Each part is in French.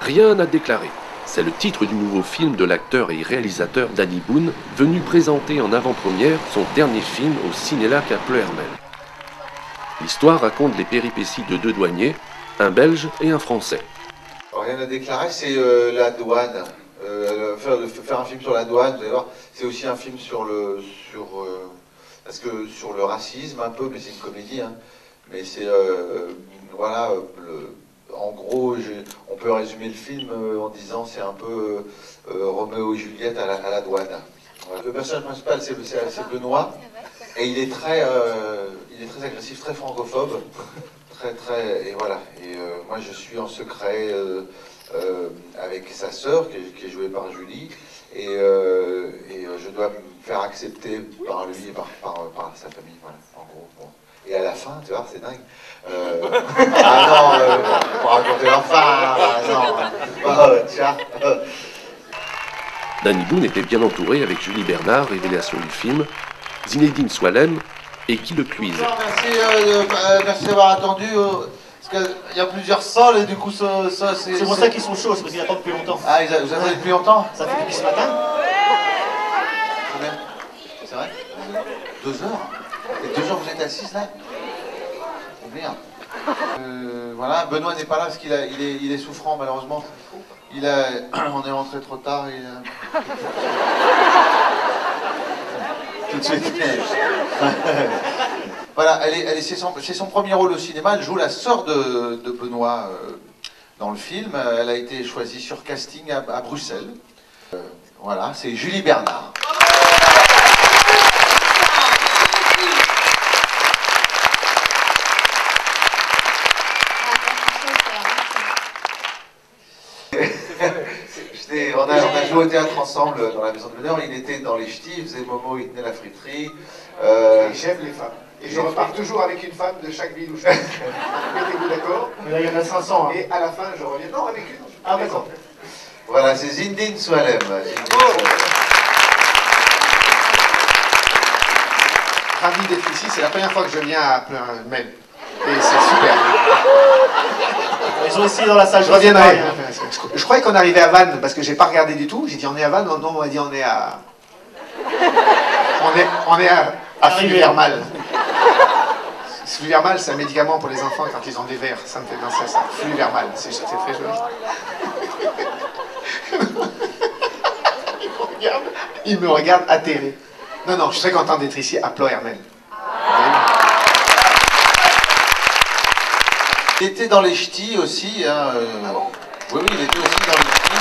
Rien à déclarer. C'est le titre du nouveau film de l'acteur et réalisateur Danny Boone, venu présenter en avant-première son dernier film au Cinélac à Pleuhermel. L'histoire raconte les péripéties de deux douaniers, un Belge et un Français. Rien à déclarer, c'est la douane. Faire un film sur la douane, vous allez voir, c'est aussi un film sur le racisme un peu, mais c'est une comédie. Hein. Mais c'est voilà, en gros, on peut résumer le film en disant c'est un peu Roméo et Juliette à la douane. Voilà. Le personnage principal c'est Benoît et il est très agressif, très francophobe, et voilà. Et moi je suis en secret avec sa sœur qui est jouée par Julie et je dois me faire accepter par lui et par sa famille. Voilà, en gros. Bon. Et à la fin, tu vois, c'est dingue. Ah non, pour raconter la fin, non. Tiens. Danny Boone était bien entouré avec Julie Bernard, révélation du film, Zinedine Soualem et Guy Lecluise. Merci d'avoir attendu. Parce qu'il y a plusieurs sols et du coup ça c'est... C'est pour ça qu'ils sont chauds, c'est parce qu'ils attendent depuis longtemps. Ah, vous attendez depuis longtemps? Ça fait depuis ce matin. Combien? C'est vrai? 2 heures? Et 2 heures vous êtes assises là? Oh merde. Voilà, Benoît n'est pas là parce qu'il est souffrant malheureusement. On est rentré trop tard et... Tout de suite. Voilà, c'est son premier rôle au cinéma. Elle joue la sœur de Benoît dans le film. Elle a été choisie sur casting à Bruxelles. Voilà, c'est Julie Bernard. On a joué au théâtre ensemble dans la maison de l'honneur. Il était dans les ch'tis, il faisait Momo, il tenait la friterie. Et j'aime les femmes. Et je repars toujours avec une femme de chaque ville où je suis. Mettez-vous d'accord? Mais là, il y en a 500. Hein. Et à la fin, je reviens. Non, avec une. Ah, d'accord. Voilà, c'est Zinedine Soualem. Ravi d'être ici. C'est la première fois que je viens à Pleuhermel. Et c'est super. Ils sont ici dans la salle. Je reviendrai. Je croyais qu'on arrivait à Vannes parce que j'ai pas regardé du tout. J'ai dit on est à Vannes. Non, on m'a dit on est à. On est à Fluvermal. Fluvermal, c'est un médicament pour les enfants quand ils ont des vers. Ça me fait penser à ça. Fluvermal, c'est très joli. Il me regarde atterré. Non, je suis très content d'être ici à Pleuhermel. Il était dans les ch'tis aussi. Hein, oui, il était aussi dans les ch'tis.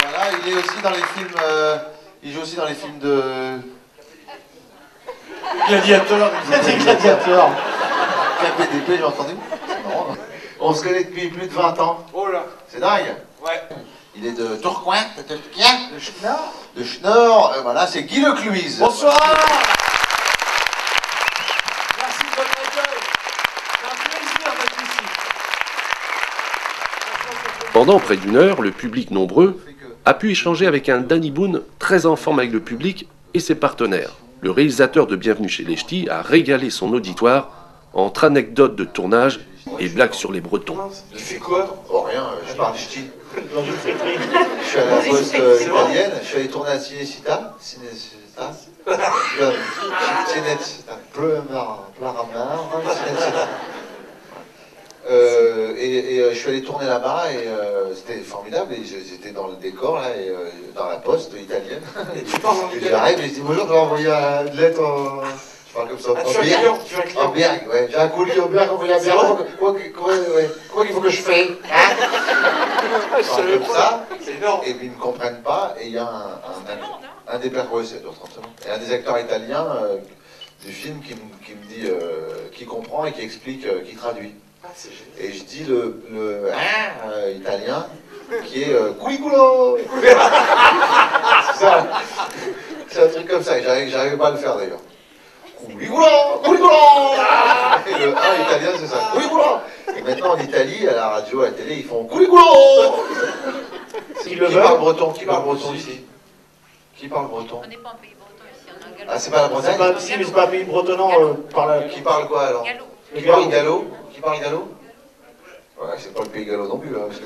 Voilà, il est aussi dans les films. Il joue aussi dans les films de. Gladiateur. Gladiateur. KPDP, j'ai entendu. C'est marrant. On se connaît depuis plus de 20 ans. Oh là. C'est dingue. Ouais. Il est de Tourcoing, de Schnorr. De Schnorr. Voilà, c'est Guy Lecluise. Bonsoir. Merci de votre accueil. C'est un plaisir d'être ici. Pendant près d'1 heure, le public nombreux a pu échanger avec un Danny Boone très en forme avec le public et ses partenaires. Le réalisateur de Bienvenue chez les Ch'tis a régalé son auditoire entre anecdotes de tournage et blagues sur les Bretons. Tu fais quoi? Oh rien, je parle ch'ti. Dans une friterie. Je suis à la poste italienne, je suis allé tourner à Cinecittà. Et je suis allé tourner là-bas et c'était formidable. Et j'étais dans le décor là, et dans la poste italienne. Et j'arrive et je dis bonjour, je vais envoyer une lettre. Je parle comme ça. En Berg, ouais. J'ai un colis en Berg, envoyé à Berg. Quoi qu'il faut que je fasse, hein? Je parle comme ça. Et puis ils ne me comprennent pas. Et il y a un des pères, c'est 2h30 et un des acteurs italiens du film qui me dit, qui comprend et qui explique, qui traduit. Et je dis le italien qui est culiculo. C'est ça. C'est un truc comme ça. J'arrivais pas à le faire d'ailleurs. Culiculo, culiculo. Et le italien c'est ça. Culiculo. Et maintenant en Italie, à la radio, à la télé, ils font culiculo. Qui parle breton? Qui parle breton ici? Qui parle breton? On n'est pas un pays breton ici, on a un galop. Ah, c'est pas la Bretagne? Si, mais c'est pas un pays bretonnant par là. Qui parle quoi alors? Galop. Qui parle gallo? Qui parle gallo? Ouais, c'est pas le pays gallo non plus, hein, parce que...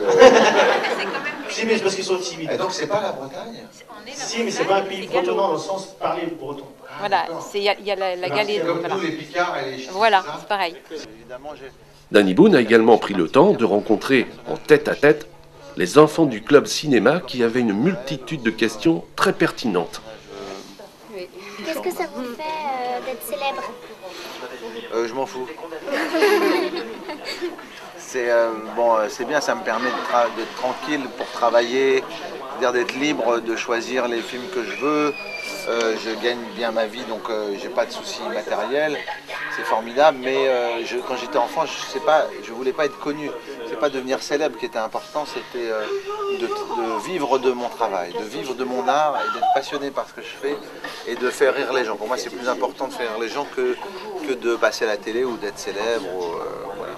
Si, mais c'est parce qu'ils sont timides. Et donc c'est pas la Bretagne? Si, mais c'est pas un pays bretonnant dans le sens parler breton. Voilà, il y a la galette. Comme Voilà, tous les Picards et les Ch'tis, voilà c'est ça? c'est pareil. Danny Boone a également pris le temps de rencontrer en tête-à-tête les enfants du club cinéma qui avaient une multitude de questions très pertinentes. Qu'est-ce que ça vous fait d'être célèbre? Je m'en fous. C'est bien, ça me permet d'être tranquille pour travailler, d'être libre de choisir les films que je veux. Je gagne bien ma vie, donc j'ai pas de soucis matériels. C'est formidable, mais quand j'étais enfant, je voulais pas être connu. C'est pas devenir célèbre qui était important, c'était de vivre de mon travail, de vivre de mon art et d'être passionné par ce que je fais et de faire rire les gens. Pour moi, c'est plus important de faire rire les gens que de passer à la télé ou d'être célèbre. Voilà.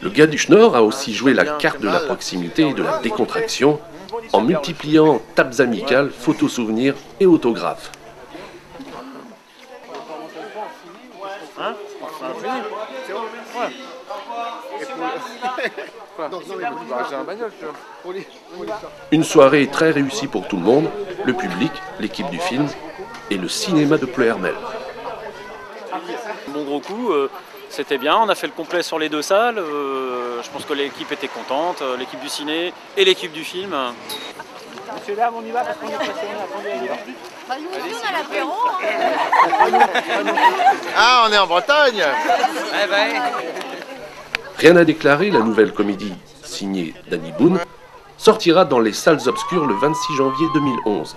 Le gars du Schnorr a aussi joué la carte de la proximité et de la décontraction en multipliant tapes amicales, photos souvenirs et autographes. Une soirée très réussie pour tout le monde, le public, l'équipe du film et le cinéma de Pleuhermel. Bon gros coup, c'était bien, on a fait le complet sur les deux salles, je pense que l'équipe était contente, l'équipe du ciné et l'équipe du film. Monsieur, dames, on y va parce qu'on est passionné, attendez, on y va. Bah, nous aussi, on a l'apéro. Ah, on est en Bretagne! Rien à déclarer, la nouvelle comédie signée Danny Boone sortira dans les salles obscures le 26 janvier 2011.